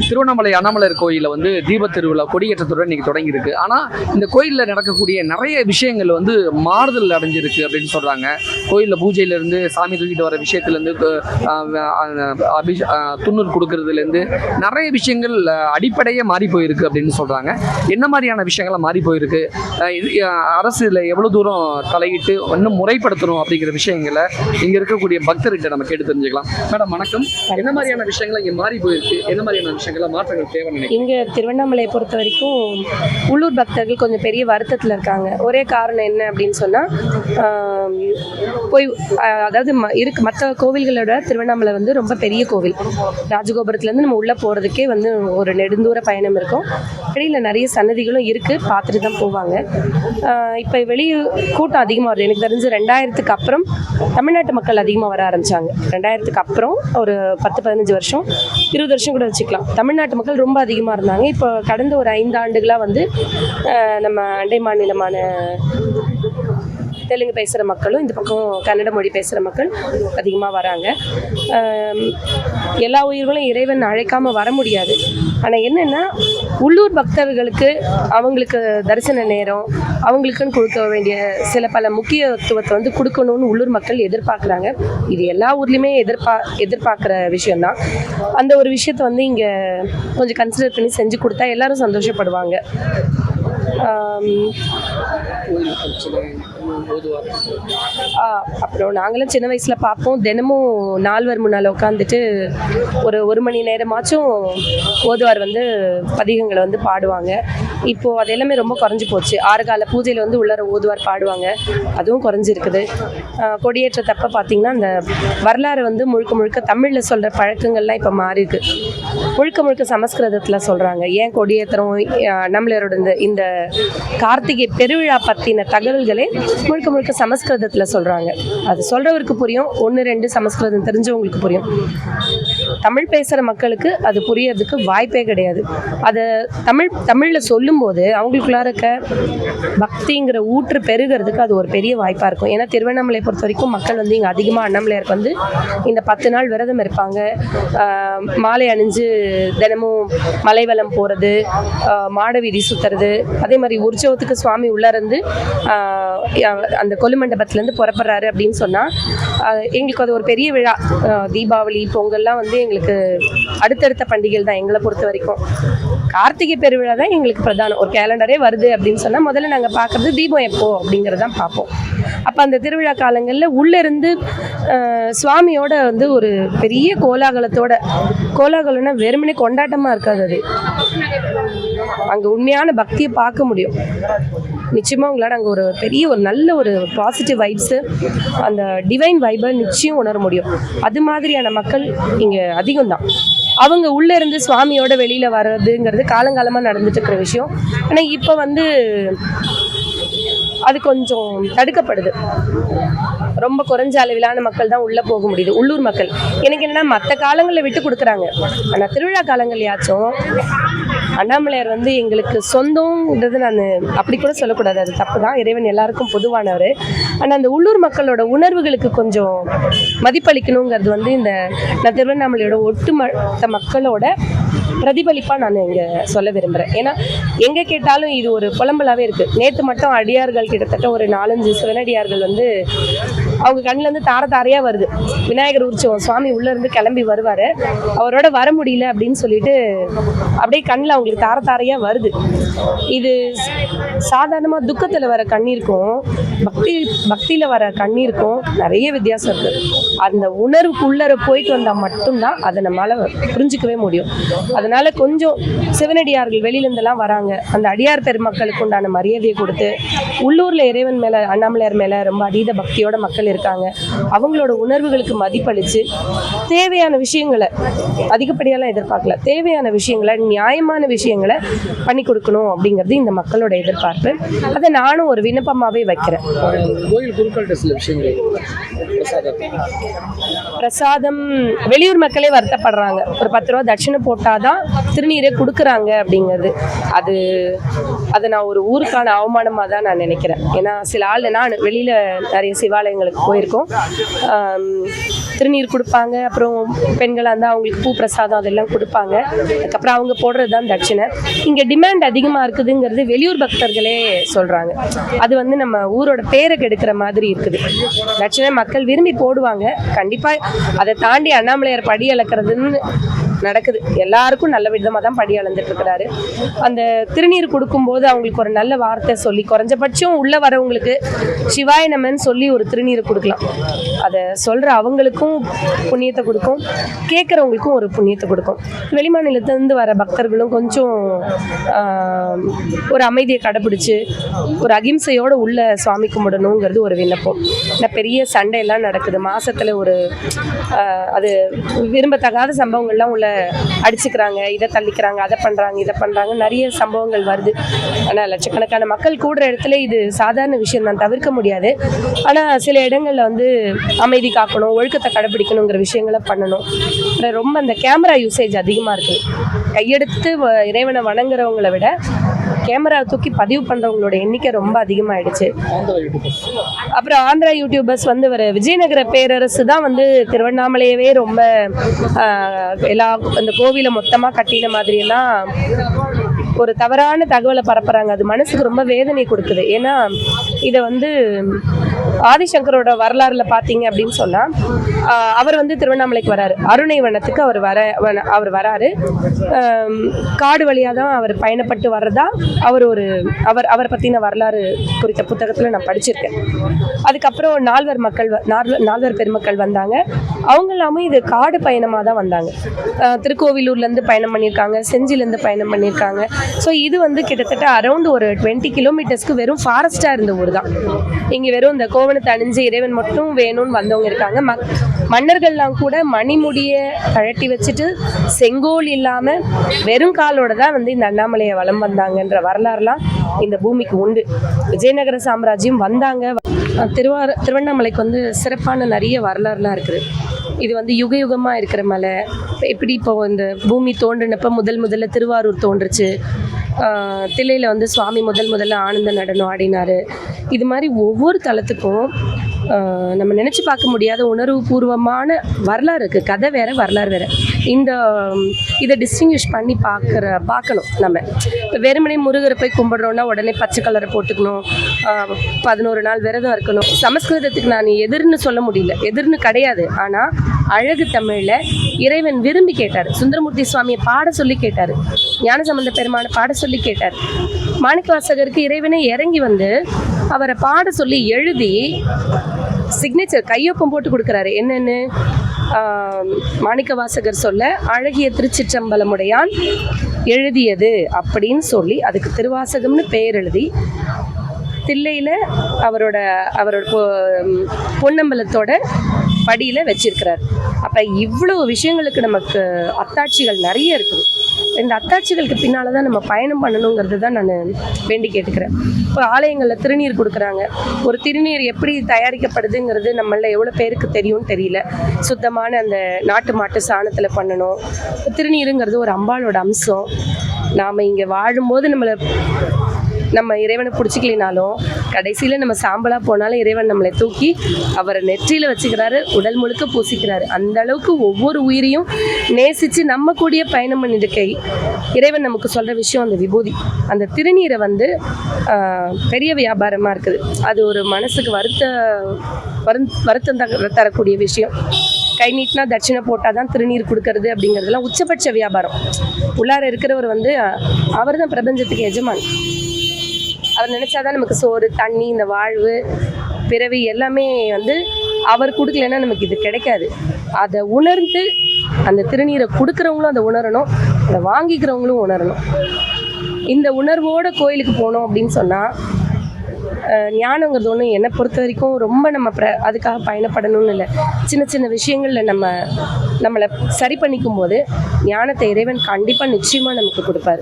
திருவண்ணாமலை அண்ணாமலையார் கோயிலில் வந்து தீப திருவிழா கொடியேற்றத்துடன் இன்னைக்கு தொடங்கியிருக்கு. ஆனால் இந்த கோயிலில் நடக்கக்கூடிய நிறைய விஷயங்கள் வந்து மாறுதல் அடைஞ்சிருக்கு அப்படின்னு சொல்கிறாங்க. கோயிலில் பூஜையிலேருந்து சாமி தூக்கிட்டு வர விஷயத்துலேருந்து துண்ணூர் கொடுக்கறதுலேருந்து நிறைய விஷயங்கள் அடிப்படையே மாறி போயிருக்கு அப்படின்னு சொல்கிறாங்க. என்ன மாதிரியான விஷயங்கள்லாம் மாறி போயிருக்கு, அரசு இதில் எவ்வளோ தூரம் தலையிட்டு இன்னும் முறைப்படுத்தணும் அப்படிங்கிற விஷயங்களை இங்கே இருக்கக்கூடிய பக்தர்கிட்ட நம்ம கேட்டு தெரிஞ்சுக்கலாம். மேடம் வணக்கம். என்ன மாதிரியான விஷயங்கள் இங்கே மாறி போயிருக்கு, என்ன மாதிரியான விஷயங்கள்லாம் மாற்றங்கள் தேவை? இங்கே திருவண்ணாமலையை பொறுத்த வரைக்கும் உள்ளூர் பக்தர்கள் கொஞ்சம் பெரிய வருத்தத்தில் இருக்காங்க. ஒரே காரணம் என்ன அப்படின்னு சொன்னால், போய் அதாவது மற்ற கோவில்களோட திருவண்ணாமலை வந்து ரொம்ப பெரிய கோவில். ராஜகோபுரத்துலேருந்து நம்ம உள்ளே போகிறதுக்கே வந்து ஒரு நெடுந்தூர பயணம் இருக்கும். வெளியில் நிறைய சன்னதிகளும் இருக்குது, பார்த்துட்டு தான் போவாங்க. இப்போ வெளியே கூட்டம் அதிகமாக வருது. எனக்கு தெரிஞ்சு 2000க்கு அப்புறம் தமிழ்நாட்டு மக்கள் அதிகமாக வர ஆரம்பித்தாங்க. 2000க்கு அப்புறம் ஒரு 10-15 வருஷம் 20 வருஷம் கூட வச்சுக்கலாம், தமிழ்நாட்டு மக்கள் ரொம்ப அதிகமாக இருந்தாங்க. இப்போ கடந்த ஒரு 5 ஆண்டுகளாக வந்து நம்ம அண்டை மாநிலமான தெலுங்கு பேசுகிற மக்களும் இந்த பக்கம் கன்னட மொழி பேசுகிற மக்கள் அதிகமாக வராங்க. எல்லா உயிர்களும் இறைவன் அழைக்காமல் வர முடியாது. ஆனால் என்னென்னா, உள்ளூர் பக்தர்களுக்கு அவங்களுக்கு தரிசன நேரம் அவங்களுக்குன்னு கொடுக்க வேண்டிய சில பல முக்கியத்துவத்தை வந்து கொடுக்கணும்னு உள்ளூர் மக்கள் எதிர்பார்க்குறாங்க. இது எல்லா ஊர்லேயுமே எதிர்பார்க்குற விஷயந்தான். அந்த ஒரு விஷயத்தை வந்து இங்கே கொஞ்சம் கன்சிடர் பண்ணி செஞ்சு கொடுத்தா எல்லாரும் சந்தோஷப்படுவாங்க. அப்புறம் நாங்களும் சின்ன வயசில் பார்ப்போம், தினமும் நால்வர் முன்னால் உட்காந்துட்டு ஒரு மணி நேரமாச்சும் ஓதுவார் வந்து பதிகங்களை வந்து பாடுவாங்க. இப்போது அது எல்லாமே ரொம்ப குறைஞ்சி போச்சு. 6 கால பூஜையில் வந்து உள்ளர ஓதுவார் பாடுவாங்க, அதுவும் குறைஞ்சிருக்குது. கொடியேற்றத்தப்ப பார்த்திங்கன்னா அந்த வரலாறு வந்து முழுக்க முழுக்க தமிழில் சொல்கிற பழக்கங்கள்லாம் இப்போ மாறி இருக்கு. முழுக்க முழுக்க சமஸ்கிருதத்தில் சொல்கிறாங்க. ஏன் கொடியேற்றம் நம்மளோட இந்த கார்த்திகை பெருவிழா பற்றின தகவல்களே முழுக்க முழுக்க சமஸ்கிருதத்தில் சொல்கிறாங்க. அது சொல்கிறவருக்கு புரியும், 1-2 சமஸ்கிருதம் தெரிஞ்சவங்களுக்கு புரியும். தமிழ் பேசுகிற மக்களுக்கு அது புரியறதுக்கு வாய்ப்பே கிடையாது. அதை தமிழில் சொல்லும்போது அவங்களுக்குள்ளார இருக்க பக்திங்கிற ஊற்று பெருகிறதுக்கு அது ஒரு பெரிய வாய்ப்பாக இருக்கும். ஏன்னா திருவண்ணாமலை பொறுத்த வரைக்கும் மக்கள் வந்து இங்கே அதிகமாக அண்ணாமலையாருக்கு வந்து இந்த 10 நாள் விரதம் இருப்பாங்க. மாலை அணிஞ்சு தினமும் மலைவலம் போகிறது, மாட வீதி சுற்றுறது, அதே மாதிரி உற்சவத்துக்கு சுவாமி உள்ளேருந்து அந்த கொலுமண்டபத்துலேருந்து புறப்படுறாரு அப்படின்னு சொன்னால் எங்களுக்கு அது ஒரு பெரிய விழா. தீபாவளி பொங்கல்லாம் வந்து எங்களுக்கு அடுத்தடுத்த பண்டிகைகள் தான். எங்களை பொறுத்த வரைக்கும் கார்த்திகை பெருவிழா தான் எங்களுக்கு பிரதானம். ஒரு கேலண்டரே வருது அப்படின்னு சொன்னால் முதல்ல நாங்கள் பார்க்குறது தீபம் எப்போ அப்படிங்கிறதான் பார்ப்போம். அப்போ அந்த திருவிழா காலங்களில் உள்ளேருந்து சுவாமியோட வந்து ஒரு பெரிய கோலாகலம்னா வெறுமனே கொண்டாட்டமாக இருக்காது. அது அங்கே உண்மையான பக்தியை பார்க்க முடியும். நிச்சயமாக உங்களால் அங்கே ஒரு பெரிய ஒரு நல்ல ஒரு பாசிட்டிவ் வைப்ஸு, அந்த டிவைன் வைபை நிச்சயம் உணர முடியும். அது மாதிரியான மக்கள் இங்கே அதிகம்தான். அவங்க உள்ளேருந்து சுவாமியோட வெளியில் வர்றதுங்கிறது காலங்காலமாக நடந்துட்டு இருக்கிற விஷயம். ஆனால் இப்போ வந்து அது கொஞ்சம் தடுக்கப்படுது. ரொம்ப குறைஞ்ச அளவிலான மக்கள் தான் உள்ளே போக முடியுது, உள்ளூர் மக்கள். எனக்கு என்னென்னா, மற்ற காலங்களில் விட்டு கொடுக்குறாங்க, ஆனால் திருவிழா காலங்கள்யாச்சும் அண்ணாமலையார் வந்து எங்களுக்கு சொந்தங்கிறது நான் அப்படி கூட சொல்லக்கூடாது, அது தப்பு தான். இறைவன் எல்லாருக்கும் பொதுவானவர். ஆனால் அந்த உள்ளூர் மக்களோட உணர்வுகளுக்கு கொஞ்சம் மதிப்பளிக்கணுங்கிறது வந்து நான் திருவண்ணாமலையோட ஒட்டுமொத்த மக்களோட பிரதிபலிப்பாக நான் இங்கே சொல்ல விரும்புகிறேன். ஏன்னா எங்கே கேட்டாலும் இது ஒரு புலம்பலாகவே இருக்குது. நேற்று மட்டும் அடியார்கள் கிட்டத்தட்ட ஒரு 4-5 சிவனடியார்கள் வந்து அவங்க கண்ணிலேருந்து தாரையாக வருது. விநாயகர் உற்சவம் சுவாமி உள்ளேருந்து கிளம்பி வருவார், அவரோட வர முடியல அப்படின்னு சொல்லிட்டு அப்படியே கண்ணில் அவங்களுக்கு தாரையாக வருது. இது சாதாரணமாக துக்கத்தில் வர கண்ணீருக்கும் பக்தியில் வர கண்ணீருக்கும் நிறைய வித்தியாசம் இருக்குது. அந்த உணர்வுக்குள்ளர போயிட்டு வந்தால் மட்டும்தான் அதை நம்மளால் புரிஞ்சிக்கவே முடியும். அதனால் கொஞ்சம் சிவனடியார்கள் வெளியிலேருந்தெல்லாம் வராங்க, அந்த அடியார் பெருமக்களுக்கு உண்டான மரியாதையை கொடுத்து, உள்ளூரில் இறைவன் மேலே அண்ணாமலையார் மேலே ரொம்ப அதீத பக்தியோட மக்கள் இருக்காங்க, அவங்களோட உணர்வுகளுக்கு மதிப்பளித்து தேவையான விஷயங்களை அதிகப்படியெல்லாம் எதிர்பார்க்கல, தேவையான விஷயங்களை நியாயமான விஷயங்களை பண்ணி கொடுக்கணும் அப்படிங்கிறது இந்த மக்களோட எதிர்பார்ப்பு. அதை நானும் ஒரு விண்ணப்பமாகவே வைக்கிறேன். பிரசாதம் வெளியூர் மக்களே வருத்தப்படுறாங்க. ஒரு 10 ரூபா தட்சிணை போட்டாதான் திருநீரே கொடுக்குறாங்க அப்படிங்கிறது. அது நான் ஒரு ஊருக்கான அவமானமாக தான் நான் நினைக்கிறேன். ஏன்னா சில ஆள் நான் வெளியில் நிறைய சிவாலயங்களுக்கு போயிருக்கோம். திருநீர் கொடுப்பாங்க, அப்புறம் பெண்களாக இருந்தால் அவங்களுக்கு பூ பிரசாதம் அதெல்லாம் கொடுப்பாங்க. அதுக்கப்புறம் அவங்க போடுறது தான் தட்சிணை. இங்கே டிமாண்ட் அதிகமாக இருக்குதுங்கிறது வெளியூர் பக்தர்களே சொல்கிறாங்க. அது வந்து நம்ம ஊரோட பேரை கெடுக்கிற மாதிரி இருக்குது. தட்சிணை மக்கள் விரும்பி போடுவாங்க. கண்டிப்பாக அதை தாண்டி அண்ணாமலையார் படி அளக்கிறதுன்னு நடக்குது. எல்லாருக்கும் நல்ல விதமாக தான் படி அளந்துட்டு இருக்கிறாரு. அந்த திருநீர் கொடுக்கும்போது அவங்களுக்கு ஒரு நல்ல வார்த்தை சொல்லி, குறைஞ்சபட்சம் உள்ளே வரவங்களுக்கு சிவாய நமன்னு சொல்லி ஒரு திருநீரை கொடுக்கலாம். அதை சொல்கிற அவங்களுக்கும் புண்ணியத்தை கொடுக்கும், கேட்குறவங்களுக்கும் ஒரு புண்ணியத்தை கொடுக்கும். வெளிமாநிலத்திலேருந்து வர பக்தர்களும் கொஞ்சம் ஒரு அமைதியை கடைப்பிடிச்சு ஒரு அகிம்சையோடு உள்ள சுவாமி கும்பிடணுங்கிறது ஒரு விண்ணப்பம். இந்த பெரிய சண்டையெல்லாம் நடக்குது மாதத்தில் ஒரு அது விரும்பத்தகாத சம்பவங்கள்லாம் உள்ள அடிச்சுக்கிறாங்க, இதை தள்ளிக்கிறாங்க, அதை பண்ணுறாங்க, இதை பண்ணுறாங்க, நிறைய சம்பவங்கள் வருது. ஆனால் லட்சக்கணக்கான மக்கள் கூடுற இடத்துல இது சாதாரண விஷயம் தான், தவிர்க்க முடியாது. ஆனால் சில இடங்களில் வந்து அமைதி காக்கணும், ஒழுக்கத்தை கடைப்பிடிக்கணுங்கிற விஷயங்களை பண்ணணும். ரொம்ப அந்த கேமரா யூசேஜ் அதிகமாக இருக்குது. கையெடுத்து இறைவனை வணங்குறவங்களை விட கேமரா தூக்கி பதிவு பண்ணுறவங்களோட எண்ணிக்கை ரொம்ப அதிகமாகிடுச்சு. அப்புறம் ஆந்திரா யூடியூபர்ஸ் வந்து ஒரு விஜயநகர பேரரசு தான் வந்து திருவண்ணாமலையவே ரொம்ப எல்லா அந்த கோவிலை மொத்தமாக கட்டின மாதிரியெல்லாம் ஒரு தவறான தகவலை பரப்புகிறாங்க. அது மனசுக்கு ரொம்ப வேதனை கொடுக்குது. ஏன்னா இதை வந்து ஆதிசங்கரோட வரலாறில் பார்த்தீங்க அப்படின்னு சொன்னால் அவர் வந்து திருவண்ணாமலைக்கு வராரு, அருணை வனத்துக்கு அவர் வராரு. காடு வழியாக தான் அவர் பயணப்பட்டு வர்றதா அவரை பற்றின வரலாறு குறித்த புத்தகத்தில் நான் படிச்சிருக்கேன். அதுக்கப்புறம் நால்வர் பெருமக்கள் வந்தாங்க. அவங்க எல்லாமே இது காடு பயணமாக தான் வந்தாங்க. திருக்கோவிலூர்லேருந்து பயணம் பண்ணியிருக்காங்க, செஞ்சிலேருந்து பயணம் பண்ணியிருக்காங்க. ஸோ இது வந்து கிட்டத்தட்ட அரௌண்ட் ஒரு 20 கிலோமீட்டர்ஸ்க்கு வெறும் ஃபாரஸ்ட்டாக இருந்த ஊர் தான். இங்கே வெறும் இந்த கோவணத்தை அணிஞ்சு இறைவன் மட்டும் வேணும்னு வந்தவங்க இருக்காங்க. மன்னர்கள்லாம் கூட மணிமுடியை கழட்டி வச்சுட்டு செங்கோல் இல்லாமல் வெறும் காலோட தான் வந்து இந்த அண்ணாமலையை வலம் வந்தாங்கன்ற வரலாறுலாம் இந்த பூமிக்கு உண்டு. விஜயநகர சாம்ராஜ்யம் வந்தாங்க. திருவண்ணாமலைக்கு வந்து சிறப்பான நிறைய வரலாறுலாம் இருக்குது. இது வந்து யுக யுகமாக இருக்கிற மலை. எப்படி இப்போ இந்த பூமி தோன்றினப்போ முதல்ல திருவாரூர் தோன்றுச்சு. தில்லையில் வந்து சுவாமி முதல்ல ஆனந்த நடனம் ஆடினார். இது மாதிரி ஒவ்வொரு தலத்துக்கும் நம்ம நினச்சி பார்க்க முடியாத உணர்வு பூர்வமான வரலாறு இருக்குது. கதை வேறு, வரலாறு வேறு. இதை டிஸ்டிங்விஷ் பண்ணி பார்க்கணும். நம்ம இப்போ வெறுமனே முருகரை போய் கும்பிட்றோன்னா உடனே பச்சை கலரை போட்டுக்கணும், 11 நாள் விரதம் இருக்கணும். சமஸ்கிருதத்துக்கு நான் எதிர்னு சொல்ல முடியல, எதிர்னு கிடையாது. ஆனால் அழகு தமிழில் இறைவன் விரும்பி கேட்டார். சுந்தரமூர்த்தி சுவாமியை பாட சொல்லி கேட்டார், ஞானசம்பந்த பெருமானை பாட சொல்லி கேட்டார். மாணிக்கவாசகருக்கு இறைவனை இறங்கி வந்து அவரை பாட சொல்லி எழுதி சிக்னேச்சர் கையொப்பம் போட்டு கொடுக்குறாரு. என்னென்னு மாணிக்கவாசகர் சொல்ல அழகிய திருச்சிற்றம்பலமுடையான் எழுதியது அப்படின்னு சொல்லி அதுக்கு திருவாசகம்னு பெயர் எழுதி தில்லையில் அவரோட பொன்னம்பலத்தோட படியில் வச்சிருக்கிறார். அப்போ இவ்வளோ விஷயங்களுக்கு நமக்கு அத்தாட்சிகள் நிறைய இருக்குது. இந்த அத்தாட்சிகளுக்கு பின்னால் தான் நம்ம பயணம் பண்ணணுங்கிறது தான் நான் வேண்டி கேட்டுக்கிறேன். இப்போ ஆலயங்களில் திருநீர் கொடுக்குறாங்க. ஒரு திருநீர் எப்படி தயாரிக்கப்படுதுங்கிறது நம்மள எவ்வளோ பேருக்கு தெரியும்னு தெரியல. சுத்தமான அந்த நாட்டு மாட்டு சாணத்தில் பண்ணணும். திருநீருங்கிறது ஒரு அம்பாளோட அம்சம். நாம் இங்கே வாழும்போது நம்ம இறைவனை பிடிச்சிக்கலினாலும் கடைசியில் நம்ம சாம்பலாக போனாலும் இறைவன் நம்மளை தூக்கி அவரை நெற்றியில் வச்சுக்கிறாரு, உடல் முழுக்க பூசிக்கிறாரு. அந்த அளவுக்கு ஒவ்வொரு உயிரையும் நேசித்து நம்ம கூடிய பயணம் பண்ணிட்டு இறைவன் நமக்கு சொல்கிற விஷயம் அந்த விபூதி. அந்த திருநீரை வந்து பெரிய வியாபாரமாக இருக்குது. அது ஒரு மனசுக்கு வருத்தம் தரக்கூடிய விஷயம். கை நீட்டினா தட்சிணை போட்டால் தான் திருநீர் கொடுக்கறது அப்படிங்கிறதுலாம் உச்சபட்ச வியாபாரம். உள்ளார இருக்கிறவர் வந்து அவர் தான் பிரபஞ்சத்துக்கு எஜமான். அவர் நினச்சாதான் நமக்கு சோறு, தண்ணி, இந்த வாழ்வு, பிறவி எல்லாமே வந்து அவர் கொடுக்கலன்னா நமக்கு இது கிடைக்காது. அதை உணர்ந்து அந்த திருநீரை கொடுக்குறவங்களும் அதை உணரணும், அதை வாங்கிக்கிறவங்களும் உணரணும். இந்த உணர்வோடு கோயிலுக்கு போனோம் அப்படின்னு சொன்னால் ஞானங்கிறது ஒன்று என்னை பொறுத்த வரைக்கும் ரொம்ப நம்ம அதுக்காக பயணப்படணும்னு இல்லை. சின்ன சின்ன விஷயங்களில் நம்மளை சரி பண்ணிக்கும் போது ஞானத்தை இறைவன் கண்டிப்பாக நிச்சயமாக நமக்கு கொடுப்பாரு.